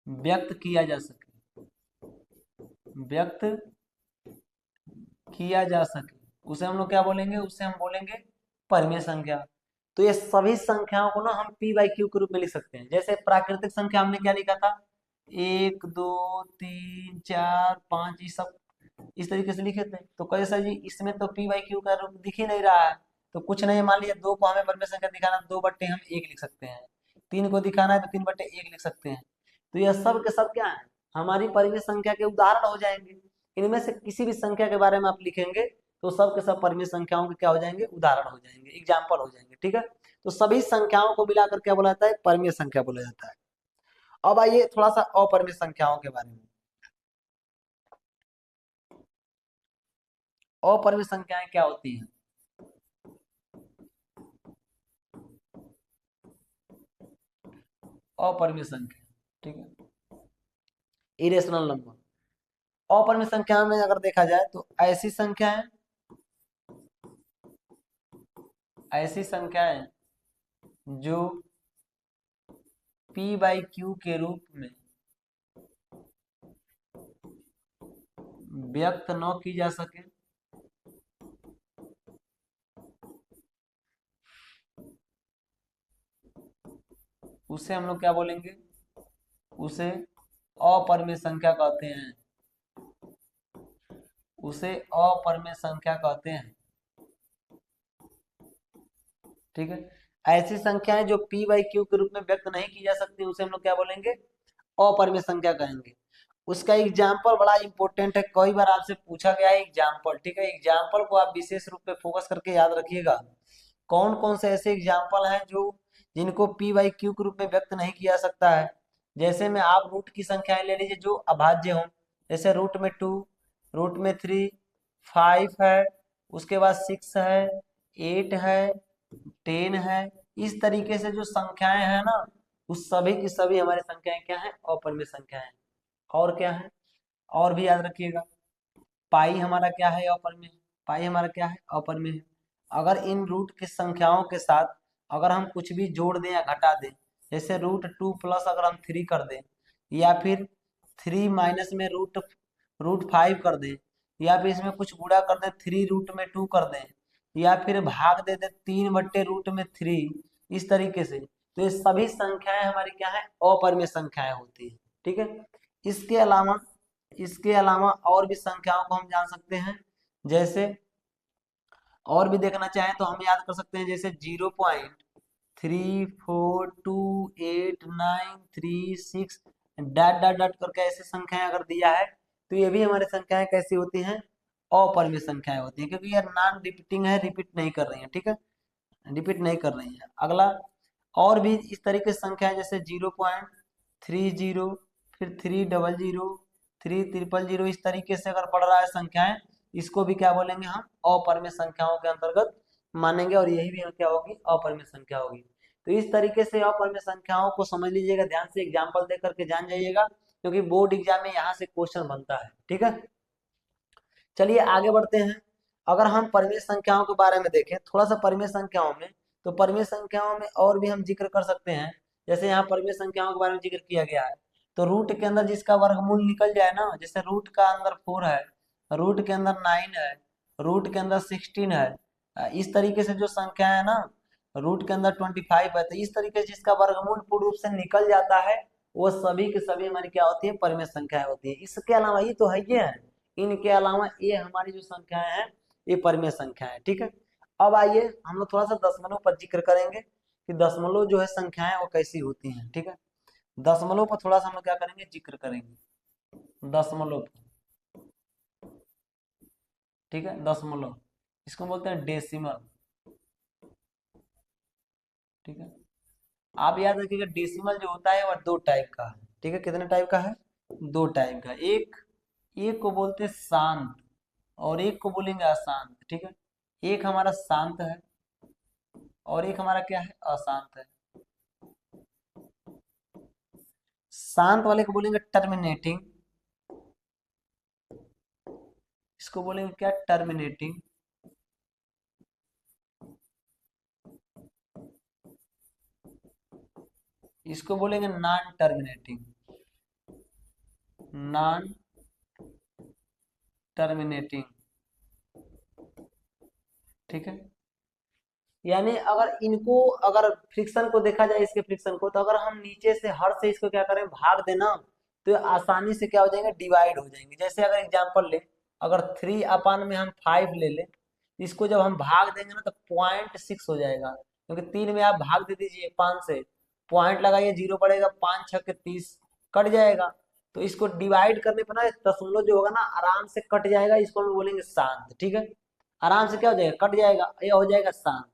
व्यक्त किया जा सके, व्यक्त किया जा सके, उसे हम लोग क्या बोलेंगे, उसे हम बोलेंगे परिमेय संख्या। तो ये सभी संख्याओं को ना हम p/q के रूप में लिख सकते हैं। जैसे प्राकृतिक संख्या हमने क्या लिखा था, 1 2 3 4 5, ये सब इस तरीके से लिखे थे। तो कैसा जी, इसमें तो p/q का रूप दिख ही नहीं रहा है, तो कुछ नहीं, मान लिया 2 को हमें परिमेय संख्या दिखाना, 2/1 हम 1 लिख सकते हैं। 3 को दिखाना है तो 3/1 लिख सकते हैं। तो यह सब के सब क्या है, हमारी परिमेय संख्या के उदाहरण हो जाएंगे। इनमें से किसी भी संख्या के बारे में आप लिखेंगे तो सब के सब परिमेय संख्याओं के क्या हो जाएंगे, उदाहरण हो जाएंगे, एग्जाम्पल हो जाएंगे, ठीक है। तो सभी संख्याओं को मिलाकर क्या बोला जाता है, परिमेय संख्या बोला जाता है। अब आइए थोड़ा सा अपरिमेय संख्याओं के बारे में। अपरिमेय संख्याएं क्या होती हैं, अपरिमेय संख्या, ठीक है, इरेशनल नंबर। अपरिमेय संख्या में अगर देखा जाए तो ऐसी संख्याएं जो p/q के रूप में व्यक्त न की जा सके, उसे हम लोग क्या बोलेंगे, उसे अपरिमेय संख्या कहते हैं, उसे अपरिमेय संख्या कहते हैं, ठीक है। ऐसी संख्याएं जो p/q के रूप में व्यक्त नहीं की जा सकती, उसे हम लोग क्या बोलेंगे, अपरिमेय संख्या कहेंगे। उसका एग्जाम्पल बड़ा इंपॉर्टेंट है, कई बार आपसे पूछा गया है एग्जाम्पल, ठीक है। एग्जाम्पल को आप विशेष रूप में फोकस करके याद रखिएगा। कौन कौन से ऐसे एग्जाम्पल हैं जो जिनको p/q के रूप में व्यक्त नहीं किया जा सकता है। जैसे में आप रूट की संख्याएं ले लीजिए जो अभाज्य हो, जैसे √2, √3, 5 है, उसके बाद 6 है, 8 है, 10 है। इस तरीके से जो संख्याएं हैं ना, उस सभी की सभी हमारी संख्याएं क्या है, अपरिमेय संख्याएं। और क्या है, और भी याद रखिएगा, पाई हमारा क्या है, अपरिमेय, पाई हमारा क्या है, अपरिमेय है। अगर इन रूट की संख्याओं के साथ अगर हम कुछ भी जोड़ दें या घटा दें, जैसे √2 प्लस अगर हम 3 कर दें, या फिर 3 माइनस में √5 कर दें, या फिर इसमें कुछ गुणा कर दें, 3√2 कर दें, या फिर भाग दे दें 3/√3, इस तरीके से, तो ये सभी संख्याएं हमारी क्या है, अपरिमेय संख्याएं होती है, ठीक है। इसके अलावा और भी संख्याओं को हम जान सकते हैं। जैसे और भी देखना चाहें तो हम याद कर सकते हैं, जैसे 0.342893 डॉट डॉट डॉट करके ऐसी संख्याएं अगर दिया है, तो ये भी हमारी संख्याएं कैसी होती हैं, अपरिमेय संख्याएं होती हैं, क्योंकि ये नॉन रिपीटिंग है, रिपीट नहीं कर रही है, ठीक है, रिपीट नहीं कर रही है। अगला और भी इस तरीके से संख्याएं, जैसे 0.30, फिर 300, 300, इस तरीके से अगर पढ़ रहा है संख्याएं, इसको भी क्या बोलेंगे हम, अपरिमेय संख्याओं के अंतर्गत मानेंगे, और यही भी क्या होगी, अपरिमेय संख्या होगी। तो इस तरीके से अपरिमेय संख्याओं को समझ लीजिएगा, ध्यान से एग्जाम्पल दे करके जान जाइएगा, क्योंकि बोर्ड एग्जाम में यहाँ से क्वेश्चन बनता है। ठीक है, चलिए आगे बढ़ते हैं। अगर हम परिमेय संख्याओं के बारे में देखें थोड़ा सा परिमेय संख्याओं में, तो परिमेय संख्याओं में और भी हम जिक्र कर सकते हैं। जैसे यहाँ परिमेय संख्याओं के बारे में जिक्र किया गया है, तो रूट के अंदर जिसका वर्गमूल निकल जाए ना, जैसे रूट का अंदर 4 है, रूट के अंदर 9 है, रूट के अंदर 16 है, इस तरीके से जो संख्या है ना, रूट के अंदर 25 है, तो इस तरीके से जिसका वर्गमूल पूर्ण रूप से निकल जाता है, वो सभी के सभी हमारी क्या होती है, परिमेय संख्याएं होती है। इसके अलावा ये तो है, ये है, इनके अलावा ये हमारी जो संख्याएं हैं ये परिमेय संख्या है। ठीक है, अब आइए हम लोग थोड़ा सा दशमलव पर जिक्र करेंगे कि दशमलव जो है संख्याएं वो कैसी होती हैं। ठीक है, दशमलव पर थोड़ा सा हम लोग क्या करेंगे, जिक्र करेंगे दशमलव। ठीक है, दशमलव इसको बोलते हैं डेसिमल। ठीक है, आप याद रखिएगा डेसिमल जो होता है वह 2 टाइप का है। ठीक है, कितने टाइप का है, 2 टाइप का। एक एक को बोलते हैं शांत और एक को बोलेंगे अशांत। ठीक है, एक हमारा शांत है और एक हमारा क्या है, अशांत है। शांत वाले को बोलेंगे टर्मिनेटिंग, इसको बोलेंगे क्या, टर्मिनेटिंग। इसको बोलेंगे नॉन टर्मिनेटिंग, नॉन टर्मिनेटिंग। ठीक है, यानी अगर इनको, अगर फ्रिक्शन को देखा जाए, इसके फ्रिक्शन को, तो अगर हम नीचे से हर से इसको क्या करें, भाग देना, तो ये आसानी से क्या हो जाएंगे, डिवाइड हो जाएंगे। जैसे अगर एग्जांपल ले, अगर 3 अपान में हम 5 ले ले, इसको जब हम भाग देंगे ना तो 0.6 हो जाएगा, क्योंकि 3 में आप भाग दे दीजिए 5 से, पॉइंट लगाइए, 0 पड़ेगा, 5 6 के 30 कट जाएगा। तो इसको डिवाइड करने पर ना दशमलव जो होगा ना आराम से कट जाएगा, इसको हम बोलेंगे शांत। ठीक है, आराम से क्या हो जाएगा, कट जाएगा, ये हो जाएगा शांत।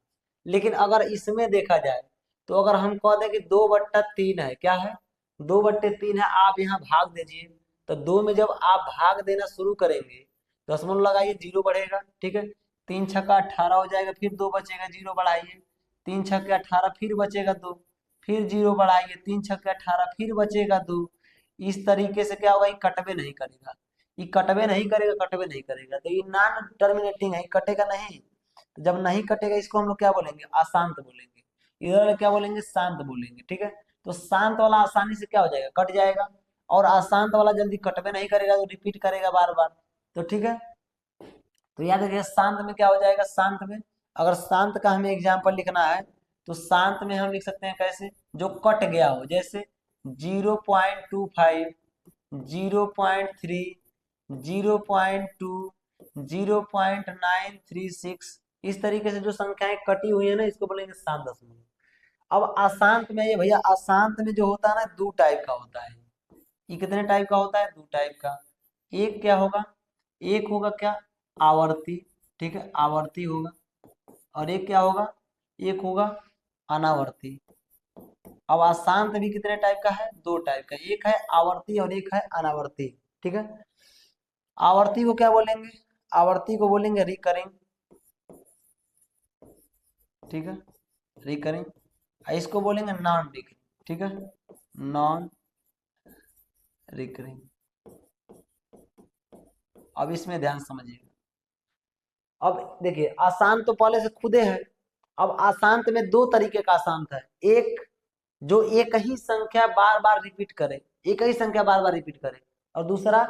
लेकिन अगर इसमें देखा जाए, तो अगर हम कह दें कि 2/3 है, क्या है, 2/3 है, आप यहाँ भाग दीजिए, तो 2 में जब आप भाग देना शुरू करेंगे, दशमलव लगाइए, 0 बढ़ेगा। ठीक है, 3 छक्का 18 हो जाएगा, फिर 2 बचेगा, 0 बढ़ाइए, 3 छक्के 18, फिर बचेगा 2, फिर 0 बढ़ाइए, 3 छक्के 18, फिर बचेगा 2। इस तरीके से क्या होगा, ये कटवे नहीं करेगा, ये कटवे नहीं करेगा, कटवे नहीं करेगा, तो ये नॉन टर्मिनेटिंग है, कटेगा नहीं। तो जब नहीं कटेगा इसको हम लोग क्या बोलेंगे, अशांत बोलेंगे, इधर क्या बोलेंगे, शांत बोलेंगे। ठीक है, तो शांत वाला आसानी से क्या हो जाएगा, कट जाएगा, और अशांत वाला जल्दी कटवे नहीं करेगा, तो रिपीट करेगा बार बार। तो ठीक है, तो याद रखिए शांत में क्या हो जाएगा, शांत में अगर शांत का हमें एग्जाम्पल लिखना है, तो शांत में हम लिख सकते हैं कैसे, जो कट गया हो, जैसे 0.25, 0.3, 0.2, 0.936, इस तरीके से जो संख्याएं कटी हुई है ना, इसको बोलेंगे शांत दशमलव। अब अशांत में ये भैया, अशांत में जो होता है ना, 2 टाइप का होता है। ये कितने टाइप का होता है, 2 टाइप का। एक क्या होगा, एक होगा क्या, आवर्ती। ठीक है, आवर्ती होगा, और एक क्या होगा, एक होगा अनावर्ती। अब अशांत भी कितने टाइप का है, 2 टाइप का, एक है आवर्ती और एक है अनावर्ती। ठीक है, आवर्ती को क्या बोलेंगे, आवर्ती को बोलेंगे रिकरिंग। ठीक है, रिकरिंग, इसको बोलेंगे नॉन रिकरिंग। ठीक है, नॉन रिकरिंग। अब इसमें ध्यान समझिएगा। अब देखिए अशांत तो पहले से खुदे है। अब अशांत में 2 तरीके का अशांत है, एक जो एक ही संख्या बार बार रिपीट करे, एक ही संख्या बार बार रिपीट करे, और दूसरा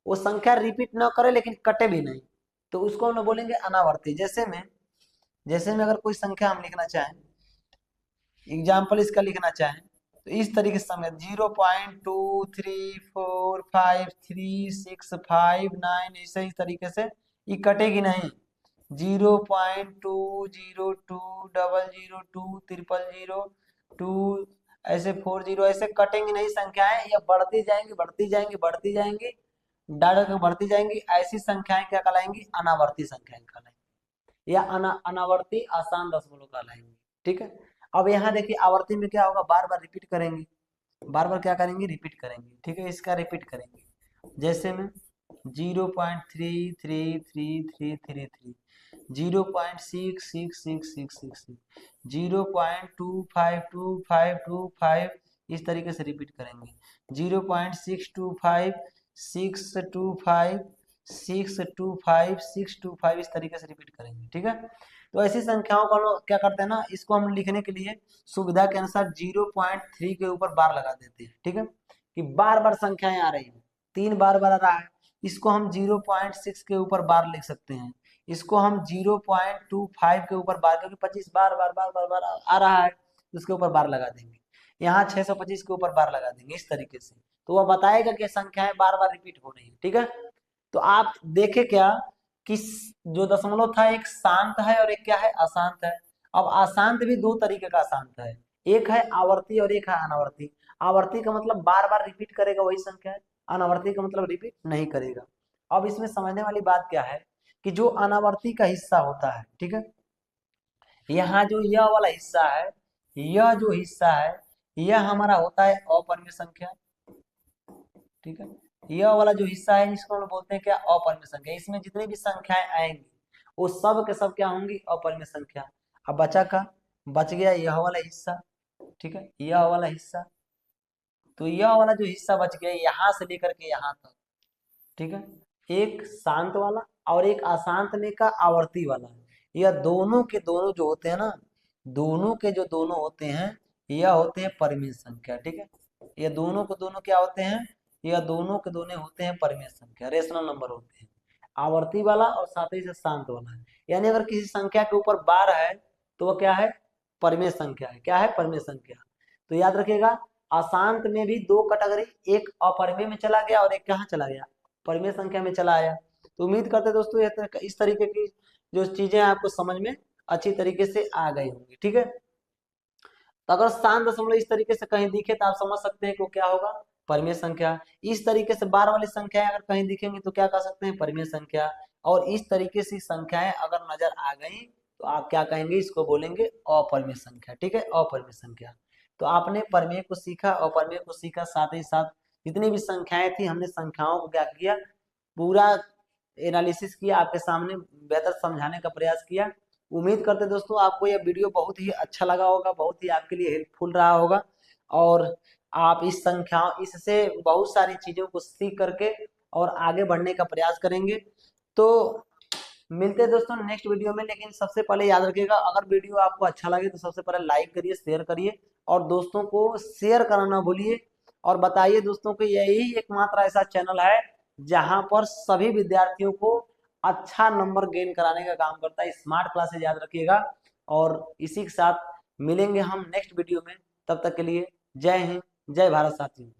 वो संख्या रिपीट न करे लेकिन कटे भी नहीं, तो उसको हम लोग बोलेंगे अनावर्ती। जैसे में अगर कोई संख्या हम लिखना चाहें, एग्जाम्पल इसका लिखना चाहें, तो इस तरीके से समझ, 0.2345365 ऐसे इस तरीके से ये कटेगी नहीं। 0.202002002 ऐसे 40 ऐसे कटेंगी नहीं संख्याएं, या बढ़ती जाएंगी बढ़ती जाएंगी बढ़ती जाएंगी, डायरेक्ट बढ़ती जाएंगी। ऐसी संख्याएं क्या कहलाएंगी, अनावर्ती संख्याएं कहलाएंगी, या अनावर्ती आसान दशमलव कहलाएंगी। ठीक है, अब यहाँ देखिए आवर्ती में क्या होगा, बार बार रिपीट करेंगे, बार बार क्या करेंगे, रिपीट करेंगे। ठीक है, इसका रिपीट करेंगे, जैसे में 0.33333, 0.66666, 0.252525, इस तरीके से रिपीट करेंगे। 0.625 625 625 625, इस तरीके से रिपीट करेंगे। ठीक है, तो ऐसी संख्याओं का लोग क्या करते हैं ना, इसको हम लिखने के लिए सुविधा के अनुसार 0.3 के ऊपर बार लगा देते हैं। ठीक है, कि बार बार संख्याएं आ रही है, 3 बार बार आ रहा है, इसको हम 0.6 के ऊपर बार लिख सकते हैं, इसको हम 0.25 के ऊपर बार, क्योंकि 25 बार बार बार बार बार आ रहा है, उसके ऊपर बार लगा देंगे। यहाँ 625 के ऊपर बार लगा देंगे इस तरीके से, तो वह बताएगा कि संख्याएं बार बार रिपीट हो रही है। ठीक है, तो आप देखे क्या कि जो दशमलव था एक शांत है और एक क्या है, अशांत है। अब अशांत भी दो तरीके का अशांत है, एक है आवर्ती और एक है अनावर्ती। आवर्ती का मतलब बार बार रिपीट करेगा वही संख्या है, अनावर्ती का मतलब रिपीट नहीं करेगा। अब इसमें समझने वाली बात क्या है कि जो अनावर्ती का हिस्सा होता है, ठीक है, यहाँ जो यह वाला हिस्सा है, यह जो हिस्सा है, यह हमारा होता है अपरिमेय संख्या। ठीक है, यह वाला जो हिस्सा है इसको हम बोलते हैं क्या, अपरिमेय संख्या। इसमें जितनी भी संख्याएं आएंगी वो सब के सब क्या होंगी, अपरिमेय संख्या। अब बच गया यह वाला हिस्सा। ठीक है, यह वाला हिस्सा, तो यह वाला जो हिस्सा बच गया यहाँ से लेकर के यहाँ तक। ठीक है, एक शांत वाला और एक अशांत में का आवर्ती वाला, यह दोनों के दोनों जो होते हैं ना, दोनों के जो दोनों होते हैं यह होते हैं परिमेय संख्या। ठीक है, यह दोनों के दोनों क्या होते हैं, यह दोनों के दोनों होते हैं परिमेय संख्या, रेशनल नंबर होते हैं, आवर्ती वाला और साथ ही से शांत वाला। यानी अगर किसी संख्या के ऊपर बार है तो वह क्या है, परिमेय संख्या है। क्या है, परिमेय संख्या। तो याद रखिएगा, अशांत में भी दो कैटेगरी, एक अपरिमेय में चला गया और एक कहाँ चला गया, परिमेय संख्या में चला आया। तो उम्मीद करते दोस्तों इस तरीके की जो चीजें आपको समझ में अच्छी तरीके से आ गई होंगी। ठीक है, तो अगर शांत दशमलव इस तरीके से कहीं दिखे तो आप समझ सकते हैं कि वो क्या होगा, परिमेय संख्या। इस तरीके से बार वाली संख्याएं अगर कहीं दिखेंगी तो क्या कह सकते हैं, परिमेय संख्या। और इस तरीके से संख्याएं अगर नजर आ गई तो आप क्या कहेंगे, इसको बोलेंगे अपरिमेय संख्या। ठीक है, अपरिमेय संख्या। तो आपने परिमेय को सीखा, अपरिमेय को सीखा, साथ ही साथ जितनी भी संख्याएं थी हमने संख्याओं को क्या किया, पूरा एनालिसिस किया, आपके सामने बेहतर समझाने का प्रयास किया। उम्मीद करते दोस्तों आपको यह वीडियो बहुत ही अच्छा लगा होगा, बहुत ही आपके लिए हेल्पफुल रहा होगा, और आप इस संख्या इससे बहुत सारी चीजों को सीख करके और आगे बढ़ने का प्रयास करेंगे। तो मिलते हैं दोस्तों नेक्स्ट वीडियो में। लेकिन सबसे पहले याद रखिएगा, अगर वीडियो आपको अच्छा लगे तो सबसे पहले लाइक करिए, शेयर करिए, और दोस्तों को शेयर करना ना भूलिए। और बताइए दोस्तों को, यही एकमात्र ऐसा चैनल है जहां पर सभी विद्यार्थियों को अच्छा नंबर गेन कराने का काम करता है, स्मार्ट क्लासेज, याद रखिएगा। और इसी के साथ मिलेंगे हम नेक्स्ट वीडियो में, तब तक के लिए जय हिंद, जय भारत साथियों।